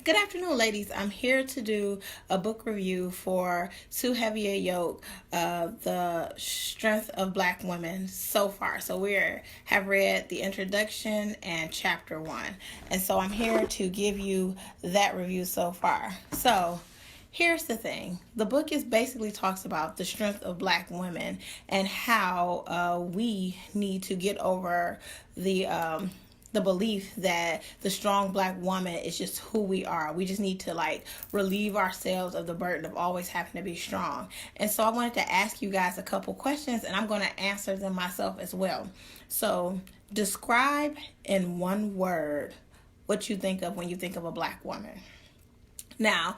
Good afternoon, ladies. I'm here to do a book review for Too Heavy a Yoke, The Strength of Black Women so far. So we have read the introduction and chapter 1. And so I'm here to give you that review so far. So here's the thing. The book is basically talks about the strength of black women and how we need to get over the belief that the strong black woman is just who we are. We just need to relieve ourselves of the burden of always having to be strong. And so I wanted to ask you guys a couple questions, and I'm going to answer them myself as well. So describe in one word what you think of when you think of a black woman. Now,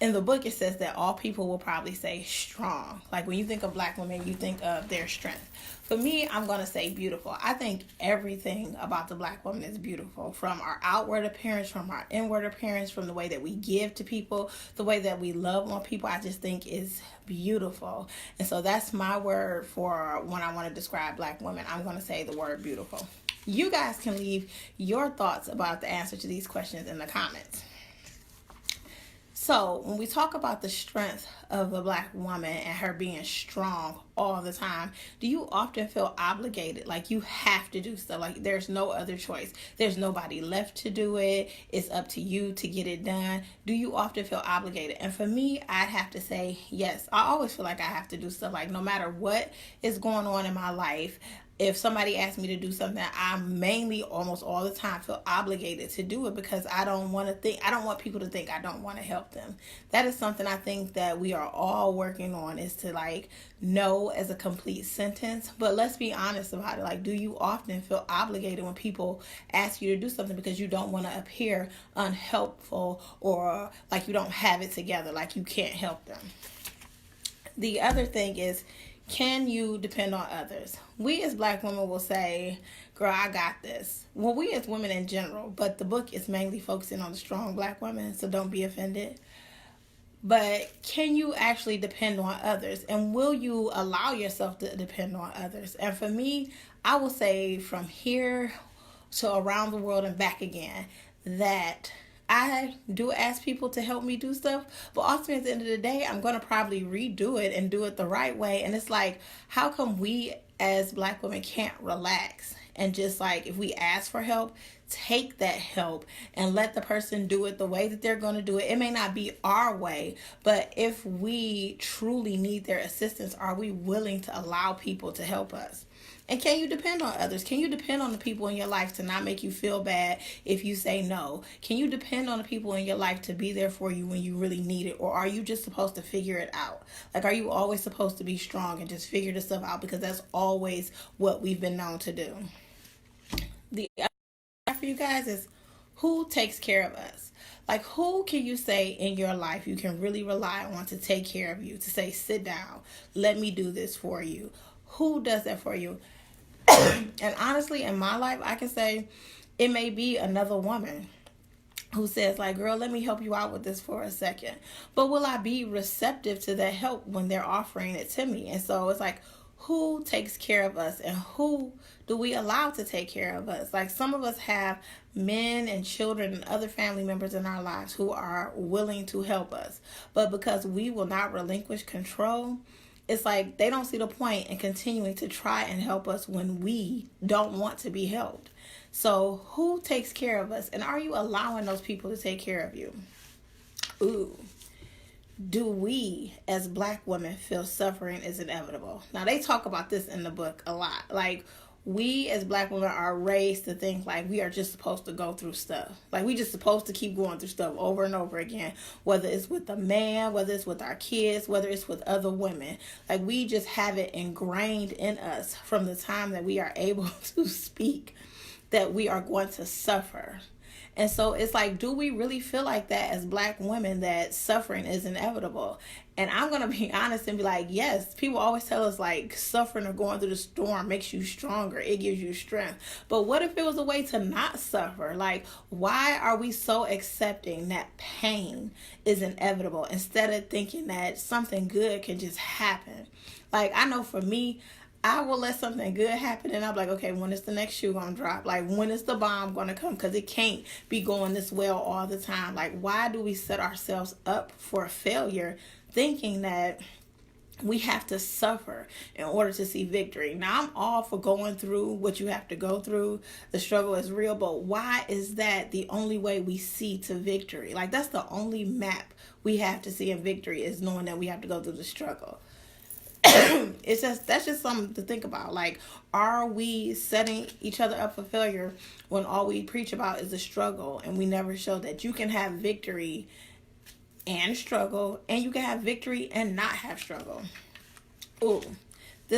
in the book, it says that all people will probably say strong. Like when you think of black women, you think of their strength. For me, I'm going to say beautiful. I think everything about the black woman is beautiful. From our outward appearance, from our inward appearance, from the way that we give to people, the way that we love on people, I just think is beautiful. And so that's my word for when I want to describe black women. I'm going to say the word beautiful. You guys can leave your thoughts about the answer to these questions in the comments. So when we talk about the strength of a black woman and her being strong all the time, do you often feel obligated? Like you have to do stuff. Like there's no other choice. There's nobody left to do it. It's up to you to get it done. Do you often feel obligated? And for me, I'd have to say yes. I always feel like I have to do stuff. Like no matter what is going on in my life, if somebody asks me to do something, I mainly almost all the time feel obligated to do it because I don't want people to think I don't want to help them. That is something I think that we are all working on, is to know as a complete sentence. But let's be honest about it. Do you often feel obligated when people ask you to do something because you don't want to appear unhelpful or like you don't have it together, like you can't help them? The other thing is, can you depend on others? We as black women will say, girl, I got this. Well, we as women in general, but the book is mainly focusing on the strong black women, so don't be offended. But can you actually depend on others? And will you allow yourself to depend on others? And for me, I will say from here to around the world and back again that I do ask people to help me do stuff, but ultimately at the end of the day, I'm going to probably redo it and do it the right way. And it's like, how come we as black women can't relax and just if we ask for help, take that help and let the person do it the way that they're going to do it. It may not be our way, but if we truly need their assistance, are we willing to allow people to help us? And can you depend on others? Can you depend on the people in your life to not make you feel bad if you say no? Can you depend on the people in your life to be there for you when you really need it? Or are you just supposed to figure it out? Are you always supposed to be strong and just figure this stuff out because that's always what we've been known to do? The other for you guys is, who takes care of us? Who can you say in your life you can really rely on to take care of you, to say, sit down, let me do this for you? Who does that for you? And honestly, in my life, I can say it may be another woman who says, girl, let me help you out with this for a second. But will I be receptive to that help when they're offering it to me? And so it's who takes care of us and who do we allow to take care of us? Some of us have men and children and other family members in our lives who are willing to help us. But because we will not relinquish control, it's they don't see the point in continuing to try and help us when we don't want to be helped. So who takes care of us? And are you allowing those people to take care of you? Ooh. Do we as black women feel suffering is inevitable? Now they talk about this in the book a lot. We as black women are raised to think we are just supposed to go through stuff. We just supposed to keep going through stuff over and over again, whether it's with a man, whether it's with our kids, whether it's with other women. We just have it ingrained in us from the time that we are able to speak that we are going to suffer. And so it's do we really feel like that as black women, that suffering is inevitable? And I'm going to be honest and be yes, people always tell us suffering or going through the storm makes you stronger. It gives you strength. But what if it was a way to not suffer? Why are we so accepting that pain is inevitable instead of thinking that something good can just happen? I know for me, I will let something good happen and I'm like, okay, when is the next shoe gonna drop? Like, when is the bomb gonna come? Because it can't be going this well all the time. Like, why do we set ourselves up for failure thinking that we have to suffer in order to see victory? Now, I'm all for going through what you have to go through. The struggle is real, but why is that the only way we see to victory? Like, that's the only map we have to see in victory, is knowing that we have to go through the struggle. That's just something to think about. Like, are we setting each other up for failure when all we preach about is the struggle, and we never show that you can have victory and struggle, and you can have victory and not have struggle? Ooh,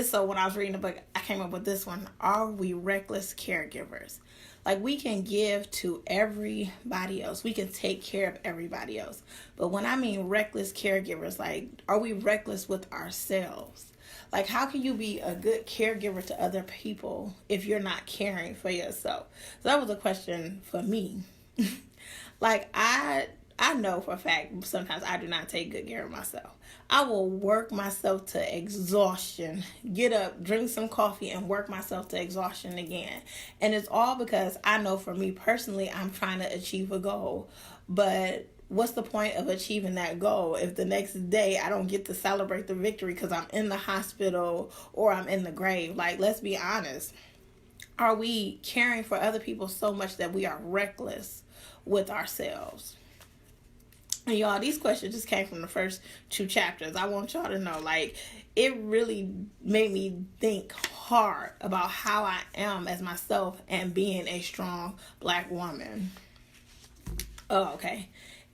so when I was reading the book, I came up with this one. Are we reckless caregivers? Like, we can give to everybody else. We can take care of everybody else. But when I mean reckless caregivers, like, are we reckless with ourselves? Like, how can you be a good caregiver to other people if you're not caring for yourself? So that was a question for me. Like, I know for a fact sometimes I do not take good care of myself. I will work myself to exhaustion, get up, drink some coffee, and work myself to exhaustion again. And it's all because I know, for me personally, I'm trying to achieve a goal. But what's the point of achieving that goal if the next day I don't get to celebrate the victory because I'm in the hospital or I'm in the grave? Like, let's be honest. Are we caring for other people so much that we are reckless with ourselves? And y'all, these questions just came from the first 2 chapters. I want y'all to know, like, it really made me think hard about how I am as myself and being a strong Black woman. Oh, okay.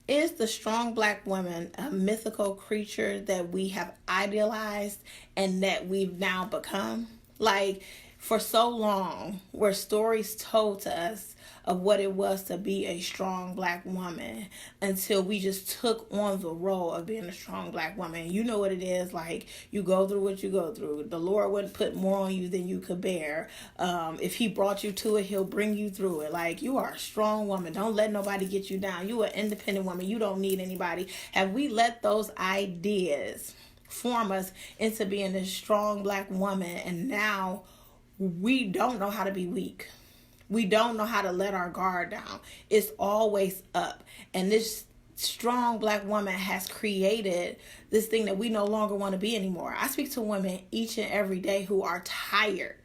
Is the strong Black woman a mythical creature that we have idealized and that we've now become? Like, for so long, were stories told to us of what it was to be a strong Black woman until we just took on the role of being a strong Black woman. You know what it is. Like, you go through what you go through. The Lord wouldn't put more on you than you could bear. If he brought you to it, he'll bring you through it. Like, you are a strong woman. Don't let nobody get you down. You are an independent woman. You don't need anybody. Have we let those ideas form us into being a strong Black woman, and now we don't know how to be weak? We don't know how to let our guard down. It's always up. And this strong Black woman has created this thing that we no longer want to be anymore. I speak to women each and every day who are tired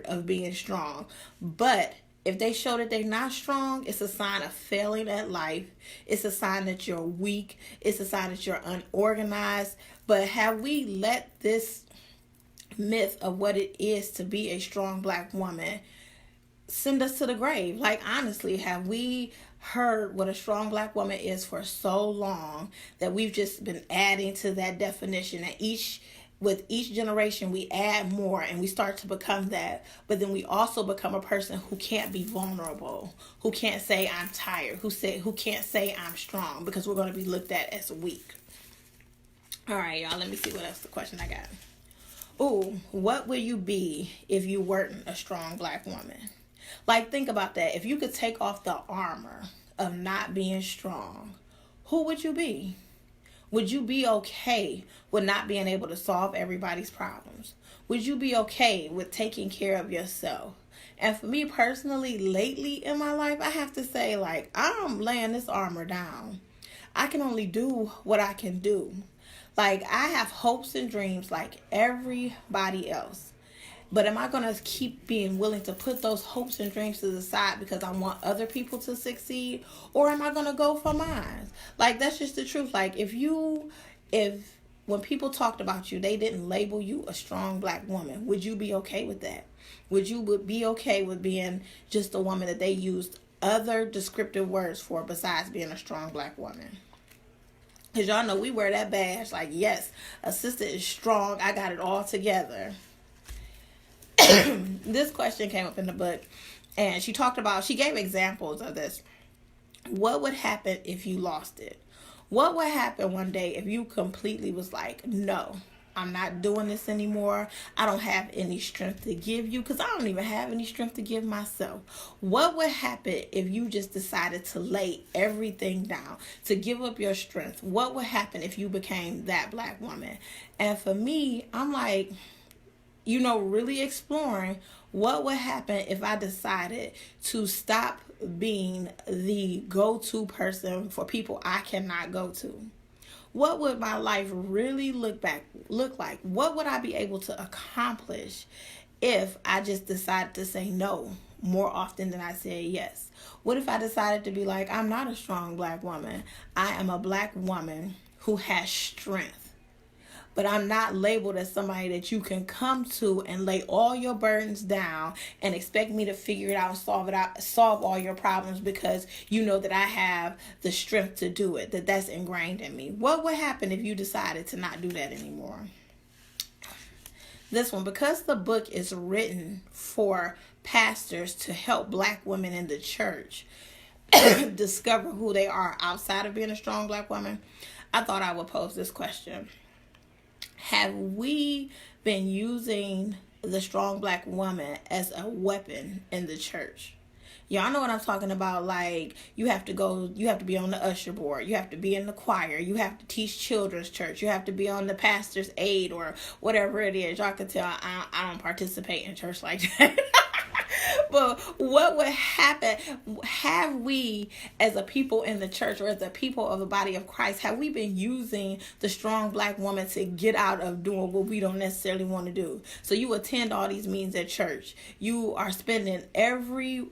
of being strong. But if they show that they're not strong, it's a sign of failing at life. It's a sign that you're weak. It's a sign that you're unorganized. But have we let this myth of what it is to be a strong Black woman send us to the grave? Like, honestly, have we heard what a strong Black woman is for so long that we've just been adding to that definition, and with each generation we add more and we start to become that? But then we also become a person who can't be vulnerable, who can't say I'm tired, who can't say I'm strong, because we're going to be looked at as weak. All right, y'all, let me see what else the question I got. Ooh, what would you be if you weren't a strong Black woman? Like, think about that. If you could take off the armor of not being strong, who would you be? Would you be okay with not being able to solve everybody's problems? Would you be okay with taking care of yourself? And for me personally, lately in my life, I have to say, like, I'm laying this armor down. I can only do what I can do. Like, I have hopes and dreams like everybody else. But am I going to keep being willing to put those hopes and dreams to the side because I want other people to succeed? Or am I going to go for mine? Like, that's just the truth. Like, if when people talked about you, they didn't label you a strong Black woman, would you be okay with that? Would you be okay with being just a woman that they used other descriptive words for besides being a strong Black woman? Because y'all know we wear that badge like, yes, a sister is strong. I got it all together. This question came up in the book, and she gave examples of this. What would happen if you lost it? What would happen one day if you completely was like, no, I'm not doing this anymore. I don't have any strength to give you, because I don't even have any strength to give myself. What would happen if you just decided to lay everything down, to give up your strength? What would happen if you became that black woman? And for me, I'm like, really exploring what would happen if I decided to stop being the go-to person for people I cannot go to. What would my life really look like? What would I be able to accomplish if I just decided to say no more often than I said yes? What if I decided to be like, I'm not a strong black woman. I am a black woman who has strength. But I'm not labeled as somebody that you can come to and lay all your burdens down and expect me to figure it out, solve all your problems, because you know that I have the strength to do it, that's ingrained in me. What would happen if you decided to not do that anymore? This one, because the book is written for pastors to help black women in the church discover who they are outside of being a strong black woman, I thought I would pose this question. Have we been using the strong black woman as a weapon in the church? Y'all know what I'm talking about. Like, you have to be on the usher board. You have to be in the choir. You have to teach children's church. You have to be on the pastor's aid or whatever it is. Y'all can tell I don't participate in church like that. But what would happen? Have we, as a people in the church, or as a people of the body of Christ, have we been using the strong black woman to get out of doing what we don't necessarily want to do? So you attend all these meetings at church. You are spending every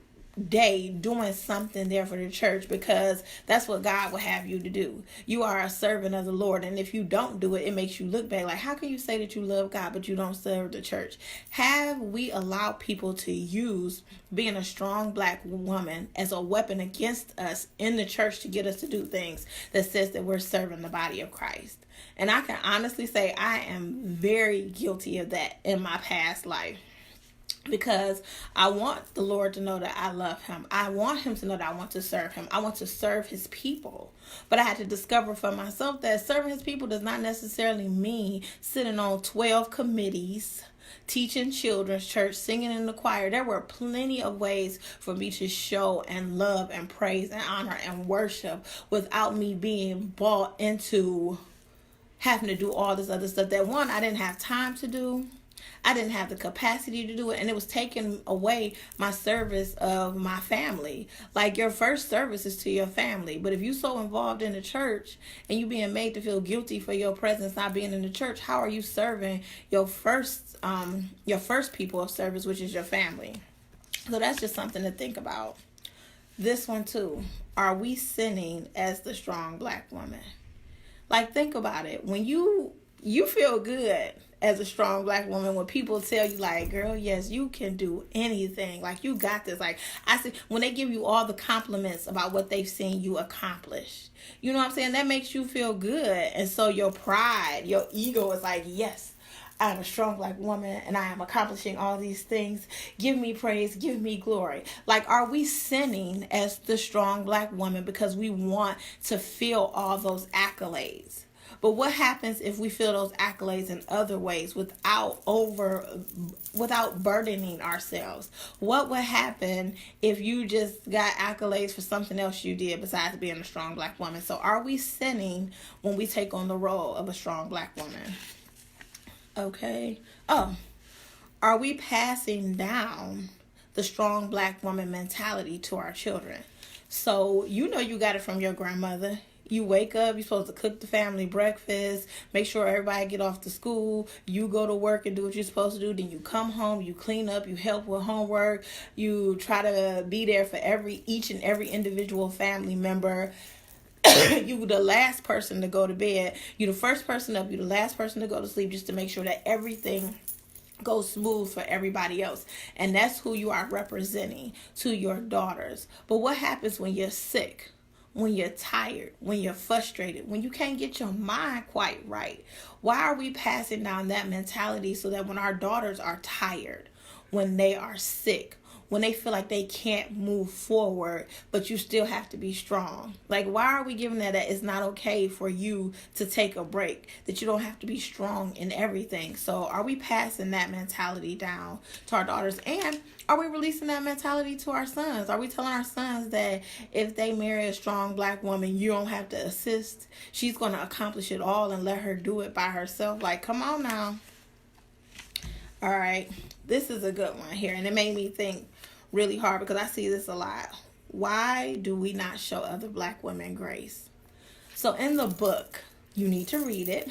day doing something there for the church because that's what God will have you to do. You are a servant of the Lord, and if you don't do it, it makes you look bad. Like, how can you say that you love God but you don't serve the church? Have we allowed people to use being a strong black woman as a weapon against us in the church to get us to do things that says that we're serving the body of Christ? And I can honestly say I am very guilty of that in my past life. Because I want the Lord to know that I love him. I want him to know that I want to serve him. I want to serve his people. But I had to discover for myself that serving his people does not necessarily mean sitting on 12 committees, teaching children's church, singing in the choir. There were plenty of ways for me to show and love and praise and honor and worship without me being bought into having to do all this other stuff that, one, I didn't have time to do. I didn't have the capacity to do it, and it was taking away my service of my family. Like, your first service is to your family, but if you're so involved in the church and you being made to feel guilty for your presence not being in the church, how are you serving your first people of service, which is your family? So that's just something to think about. This one too. Are we sinning as the strong black woman? Like, think about it. When you feel good as a strong black woman when people tell you, like, girl, yes, you can do anything. Like, you got this. Like, I see when they give you all the compliments about what they've seen you accomplish. You know what I'm saying? That makes you feel good. And so your pride, your ego is like, yes, I'm a strong black woman and I am accomplishing all these things. Give me praise, give me glory. Like, are we sinning as the strong black woman because we want to feel all those accolades? But what happens if we feel those accolades in other ways without burdening ourselves? What would happen if you just got accolades for something else you did besides being a strong black woman? So are we sinning when we take on the role of a strong black woman? Okay. Oh, are we passing down the strong black woman mentality to our children? So you got it from your grandmother. You wake up, you're supposed to cook the family breakfast, make sure everybody get off to school, you go to work and do what you're supposed to do, then you come home, you clean up, you help with homework, you try to be there for each and every individual family member. You the last person to go to bed, you the first person up, you the last person to go to sleep, just to make sure that everything goes smooth for everybody else. And that's who you are representing to your daughters. But what happens when you're sick? When you're tired, when you're frustrated, when you can't get your mind quite right? Why are we passing down that mentality so that when our daughters are tired, when they are sick, when they feel like they can't move forward, but you still have to be strong? Like, why are we giving that it's not okay for you to take a break, that you don't have to be strong in everything? So are we passing that mentality down to our daughters? And are we releasing that mentality to our sons? Are we telling our sons that if they marry a strong black woman, you don't have to assist? She's going to accomplish it all and let her do it by herself? Like, come on now. All right. This is a good one here. And it made me think really hard because I see this a lot. Why do we not show other black women grace? So in the book, you need to read it.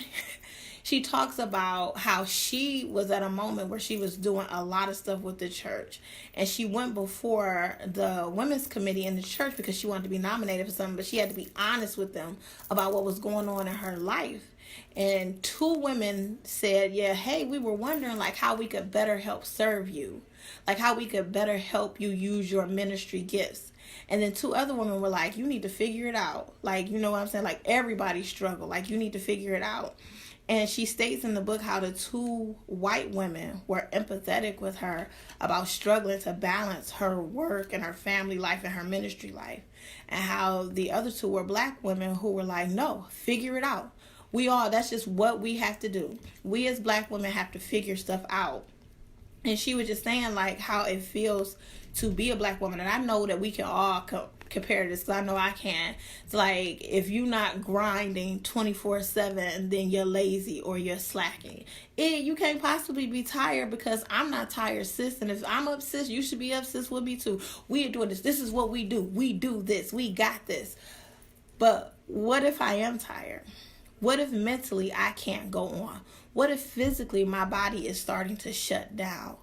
She talks about how she was at a moment where she was doing a lot of stuff with the church. And she went before the women's committee in the church because she wanted to be nominated for something, but she had to be honest with them about what was going on in her life. And 2 women said, yeah, hey, we were wondering like how we could better help serve you, like how we could better help you use your ministry gifts. And then 2 other women were like, you need to figure it out. Like, you know what I'm saying? Like, everybody struggle. Like, you need to figure it out. And she states in the book how the 2 white women were empathetic with her about struggling to balance her work and her family life and her ministry life. And how the other 2 were black women who were like, no, figure it out. That's just what we have to do. We as black women have to figure stuff out. And she was just saying like how it feels to be a black woman. And I know that we can all compare this, because I know I can. It's like, if you're not grinding 24/7, then you're lazy or you're slacking. You can't possibly be tired, because I'm not tired, sis. And if I'm up, sis, you should be up, sis will be too. We are doing this. This is what we do. We do this. We got this. But what if I am tired? What if mentally I can't go on? What if physically my body is starting to shut down?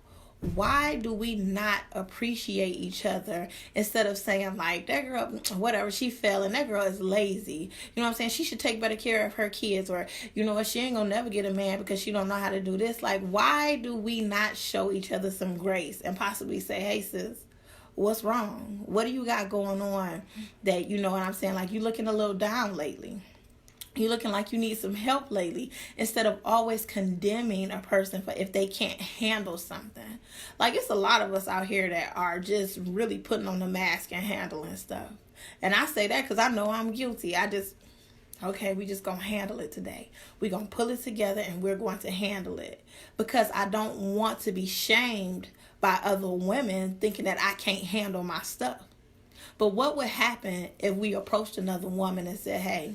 Why do we not appreciate each other instead of saying like, that girl, whatever, she fell and that girl is lazy. You know what I'm saying? She should take better care of her kids, or you know what, she ain't gonna never get a man because she don't know how to do this. Like, why do we not show each other some grace and possibly say, hey sis, what's wrong? What do you got going on that, you know what I'm saying? Like, you looking a little down lately. You're looking like you need some help lately, instead of always condemning a person for if they can't handle something. Like, it's a lot of us out here that are just really putting on the mask and handling stuff. And I say that because I know I'm guilty. Okay, we just going to handle it today. We're going to pull it together and we're going to handle it. Because I don't want to be shamed by other women thinking that I can't handle my stuff. But what would happen if we approached another woman and said, hey,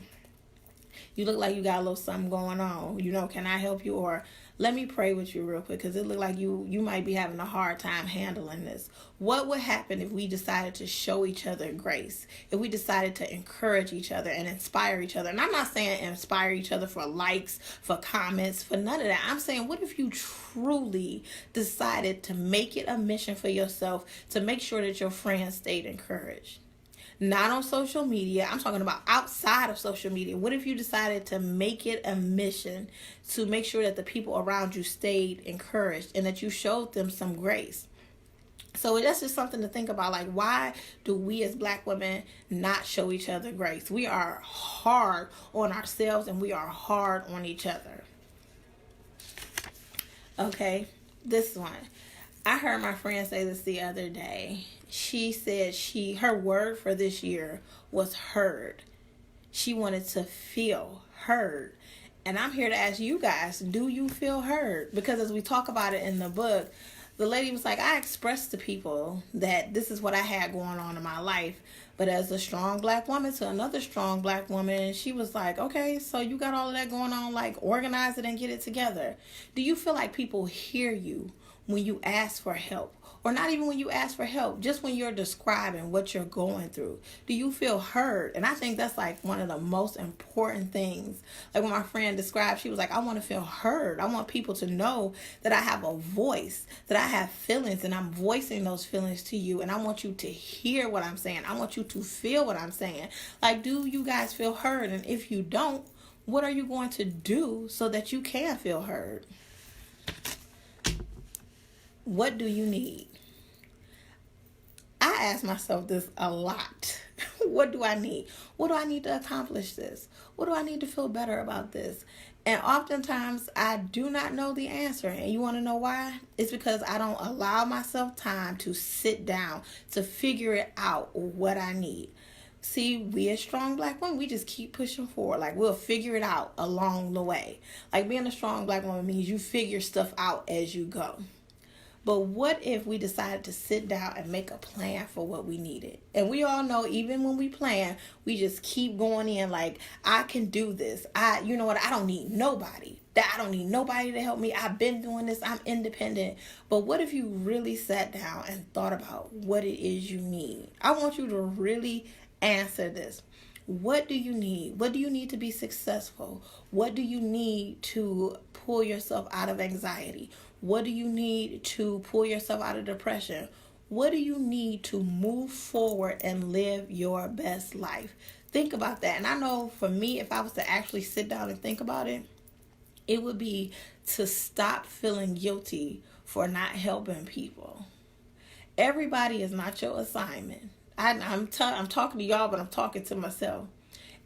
you look like you got a little something going on. You know, can I help you? Or let me pray with you real quick, because it look like you might be having a hard time handling this. What would happen if we decided to show each other grace? If we decided to encourage each other and inspire each other? And I'm not saying inspire each other for likes, for comments, for none of that. I'm saying, what if you truly decided to make it a mission for yourself to make sure that your friends stayed encouraged? Not on social media. I'm talking about outside of social media. What if you decided to make it a mission to make sure that the people around you stayed encouraged and that you showed them some grace? So that's just something to think about. Like, why do we as black women not show each other grace? We are hard on ourselves and we are hard on each other. Okay, this one. I heard my friend say this the other day. She said her word for this year was heard. She wanted to feel heard. And I'm here to ask you guys, do you feel heard? Because as we talk about it in the book, the lady was like, I expressed to people that this is what I had going on in my life. But as a strong black woman to another strong black woman, she was like, okay, so you got all of that going on, like organize it and get it together. Do you feel like people hear you when you ask for help? Or not even when you ask for help, just when you're describing what you're going through. Do you feel heard? And I think that's like one of the most important things. Like when my friend described, she was like, I want to feel heard. I want people to know that I have a voice, that I have feelings, and I'm voicing those feelings to you. And I want you to hear what I'm saying. I want you to feel what I'm saying. Like, do you guys feel heard? And if you don't, what are you going to do so that you can feel heard? What do you need? I ask myself this a lot. What do I need? What do I need to accomplish this? What do I need to feel better about this? And oftentimes I do not know the answer. And you want to know why? It's because I don't allow myself time to sit down to figure it out what I need. See, we as strong black women, we just keep pushing forward. Like, we'll figure it out along the way. Like, being a strong black woman means you figure stuff out as you go. But what if we decided to sit down and make a plan for what we needed? And we all know, even when we plan, we just keep going in like, I can do this. You know what? I don't need nobody. I don't need nobody to help me. I've been doing this. I'm independent. But what if you really sat down and thought about what it is you need? I want you to really answer this. What do you need? What do you need to be successful? What do you need to pull yourself out of anxiety? What do you need to pull yourself out of depression? What do you need to move forward and live your best life? Think about that. And I know for me, if I was to actually sit down and think about it, it would be to stop feeling guilty for not helping people. Everybody is not your assignment. I'm talking to y'all, but I'm talking to myself.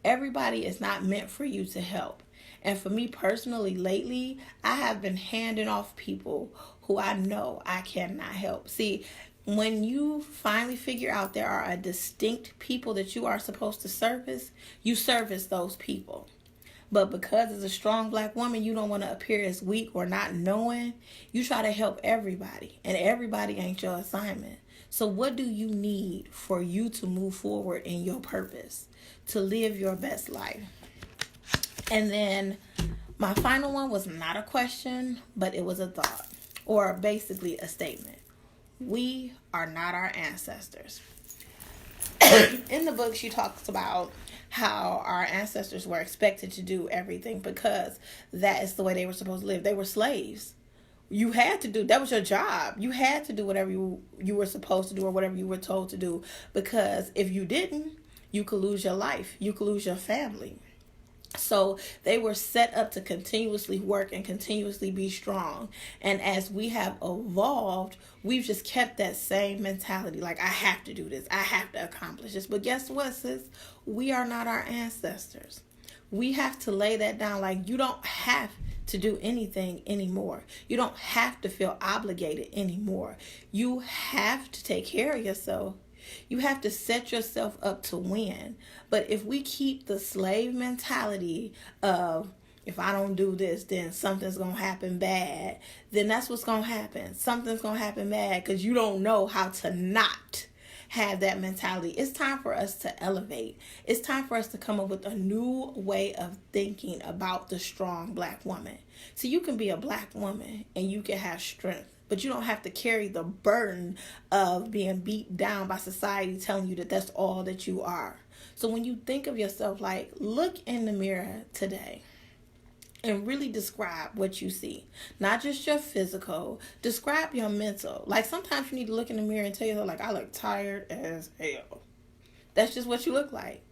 Everybody is not meant for you to help. And for me personally, lately, I have been handing off people who I know I cannot help. See, when you finally figure out there are a distinct people that you are supposed to service, you service those people. But because as a strong black woman, you don't want to appear as weak or not knowing, you try to help everybody. And everybody ain't your assignment. So what do you need for you to move forward in your purpose, to live your best life? And then my final one was not a question, but it was a thought, or basically a statement. We are not our ancestors. In the book, she talks about how our ancestors were expected to do everything because that is the way they were supposed to live. They were slaves. You had to do, that was your job. You had to do whatever you were supposed to do or whatever you were told to do, because if you didn't, you could lose your life. You could lose your family. So they were set up to continuously work and continuously be strong. And as we have evolved, we've just kept that same mentality. Like, I have to do this. I have to accomplish this. But guess what, sis? We are not our ancestors. We have to lay that down. Like, you don't have to do anything anymore. You don't have to feel obligated anymore. You have to take care of yourself. You have to set yourself up to win. But if we keep the slave mentality of, if I don't do this, then something's going to happen bad, then that's what's going to happen. Something's going to happen bad because you don't know how to not have that mentality. It's time for us to elevate. It's time for us to come up with a new way of thinking about the strong black woman. So you can be a black woman and you can have strength, but you don't have to carry the burden of being beat down by society telling you that that's all that you are. So when you think of yourself, like, look in the mirror today and really describe what you see. Not just your physical, describe your mental. Like, sometimes you need to look in the mirror and tell yourself, like, I look tired as hell. That's just what you look like.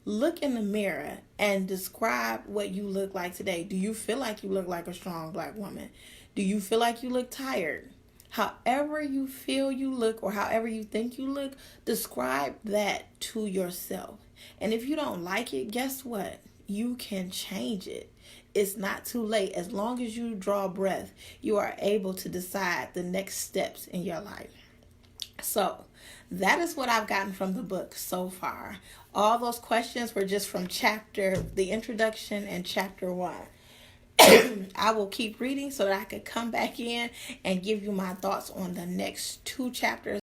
Look in the mirror and describe what you look like today. Do you feel like you look like a strong black woman? Do you feel like you look tired? However you feel you look or however you think you look, describe that to yourself. And if you don't like it, guess what? You can change it. It's not too late. As long as you draw breath, you are able to decide the next steps in your life. So that is what I've gotten from the book so far. All those questions were just from the introduction and chapter 1. I will keep reading so that I could come back in and give you my thoughts on the next 2 chapters